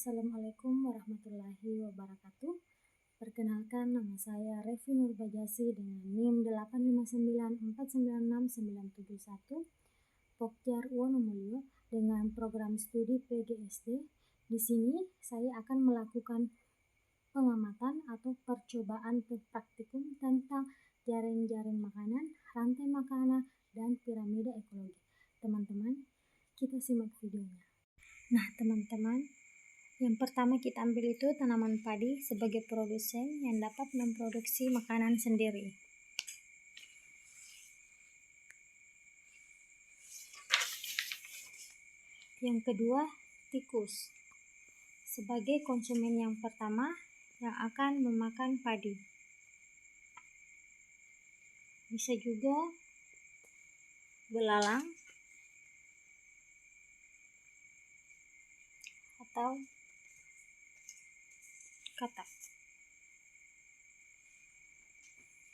Assalamualaikum warahmatullahi wabarakatuh. Perkenalkan, nama saya Revi Nurbajasi dengan NIM 859496971 Pokjar Wonomulyo dengan program studi PGSD. Di sini saya akan melakukan pengamatan atau percobaan praktikum tentang jaring-jaring makanan, rantai makanan, dan piramida ekologi. Teman-teman, kita simak videonya. Nah, teman-teman, yang pertama kita ambil itu tanaman padi sebagai produsen yang dapat memproduksi makanan sendiri. Yang kedua, tikus sebagai konsumen yang pertama yang akan memakan padi. Bisa juga belalang atau katak.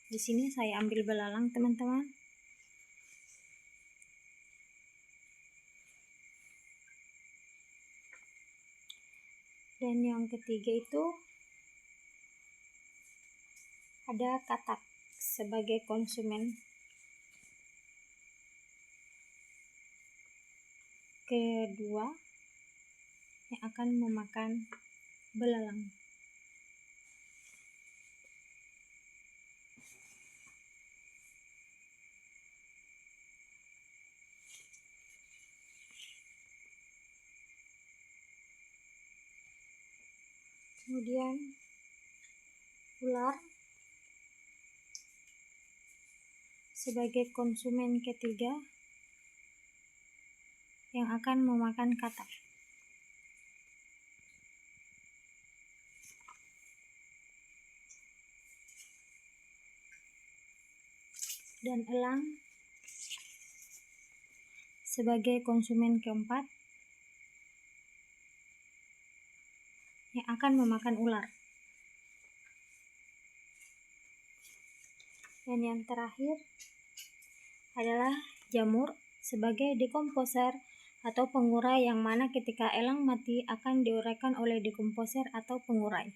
Di sini saya ambil belalang, teman-teman. Dan yang ketiga itu ada katak sebagai konsumen kedua yang akan memakan belalang. Kemudian ular sebagai konsumen ketiga yang akan memakan katak. Dan elang sebagai konsumen keempat yang akan memakan ular. Dan yang terakhir adalah jamur sebagai dekomposer atau pengurai, yang mana ketika elang mati akan diuraikan oleh dekomposer atau pengurai.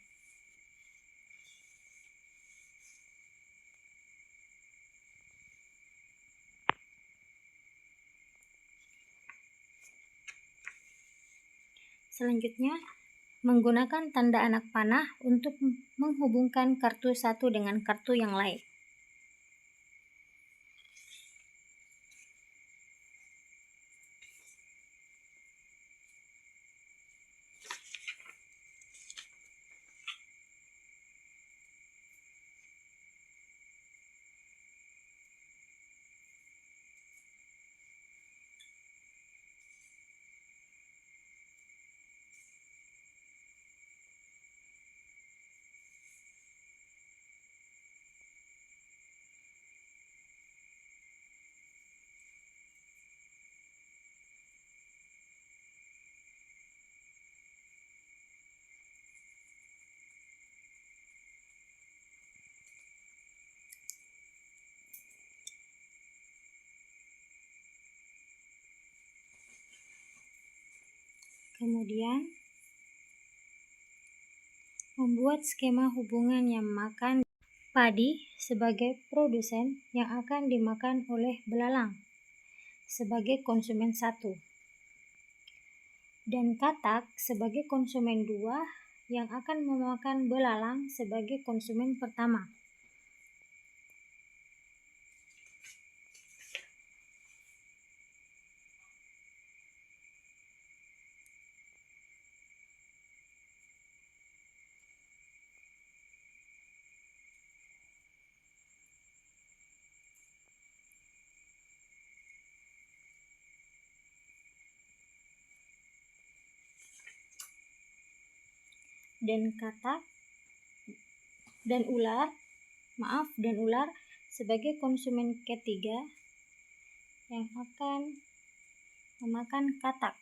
Selanjutnya, menggunakan tanda anak panah untuk menghubungkan kartu satu dengan kartu yang lain. Kemudian, membuat skema hubungan yang makan padi sebagai produsen yang akan dimakan oleh belalang sebagai konsumen satu, dan katak sebagai konsumen dua yang akan memakan belalang sebagai konsumen pertama. Dan katak dan ular sebagai konsumen ketiga yang akan memakan katak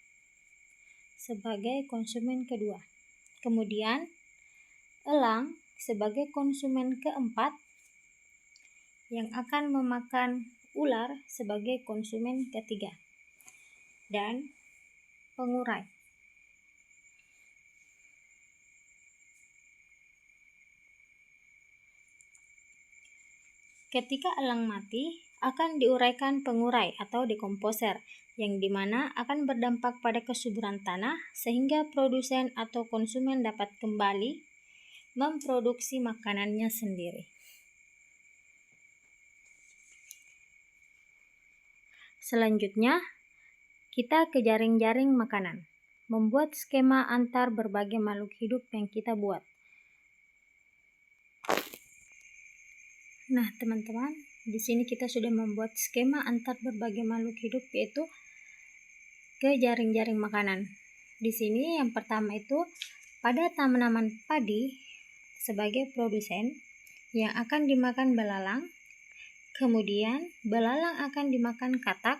sebagai konsumen kedua. Kemudian elang sebagai konsumen keempat yang akan memakan ular sebagai konsumen ketiga. Dan pengurai Ketika elang mati, akan diuraikan pengurai atau dekomposer, yang dimana akan berdampak pada kesuburan tanah sehingga produsen atau konsumen dapat kembali memproduksi makanannya sendiri. Selanjutnya, kita ke jaring-jaring makanan. Membuat skema antar berbagai makhluk hidup yang kita buat. Nah, teman-teman, di sini kita sudah membuat skema antar berbagai makhluk hidup, yaitu ke jaring-jaring makanan. Di sini yang pertama itu pada tanaman padi sebagai produsen yang akan dimakan belalang, kemudian belalang akan dimakan katak,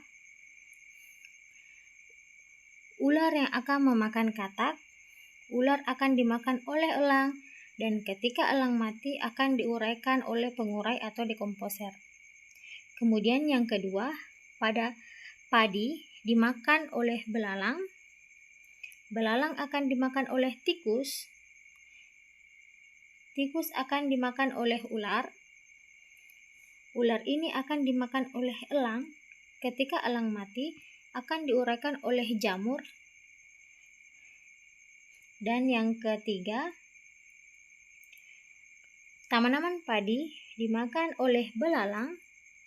ular yang akan memakan katak, ular akan dimakan oleh elang, dan ketika elang mati akan diuraikan oleh pengurai atau dekomposer. Kemudian yang kedua, pada padi dimakan oleh belalang, belalang akan dimakan oleh tikus, tikus akan dimakan oleh ular, ular ini akan dimakan oleh elang, ketika elang mati akan diuraikan oleh jamur. Dan yang ketiga, tanaman padi dimakan oleh belalang,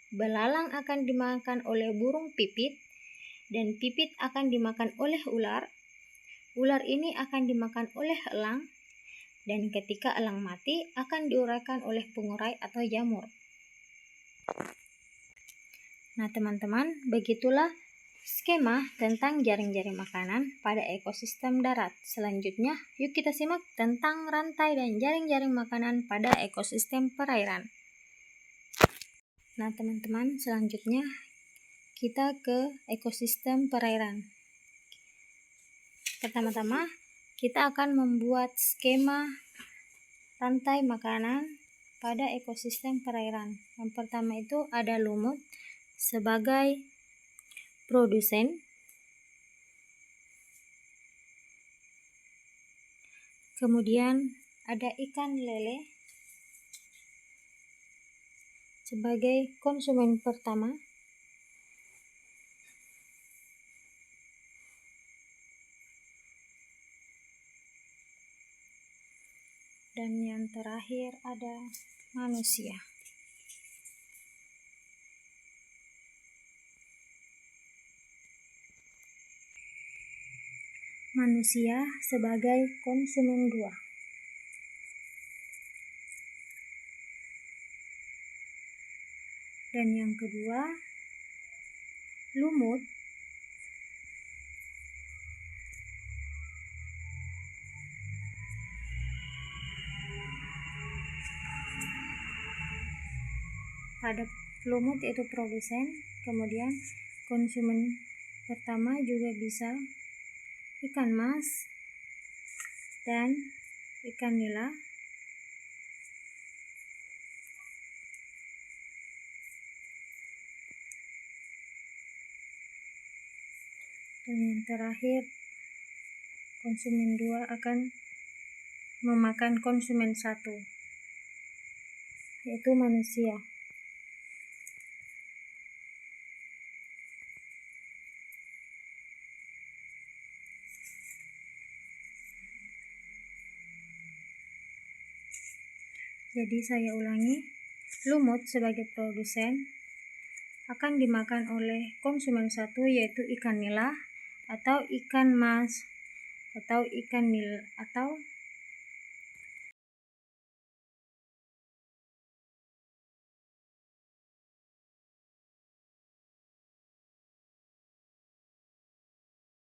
belalang akan dimakan oleh burung pipit, dan pipit akan dimakan oleh ular, ular ini akan dimakan oleh elang, dan ketika elang mati akan diuraikan oleh pengurai atau jamur. Nah, teman-teman, begitulah skema tentang jaring-jaring makanan pada ekosistem darat. Selanjutnya, yuk kita simak tentang rantai dan jaring-jaring makanan pada ekosistem perairan. Nah, teman-teman, selanjutnya kita ke ekosistem perairan. Pertama-tama, kita akan membuat skema rantai makanan pada ekosistem perairan. Yang pertama itu ada lumut sebagai produsen, kemudian ada ikan lele sebagai konsumen pertama, dan yang terakhir ada manusia. Manusia sebagai konsumen 2. Dan yang kedua, lumut pada lumut itu produsen, kemudian konsumen pertama juga bisa ikan mas dan ikan nila. Dan yang terakhir, konsumen 2 akan memakan konsumen 1, yaitu manusia. Jadi saya ulangi, lumut sebagai produsen akan dimakan oleh konsumen 1, yaitu ikan nila atau ikan mas atau ikan nil atau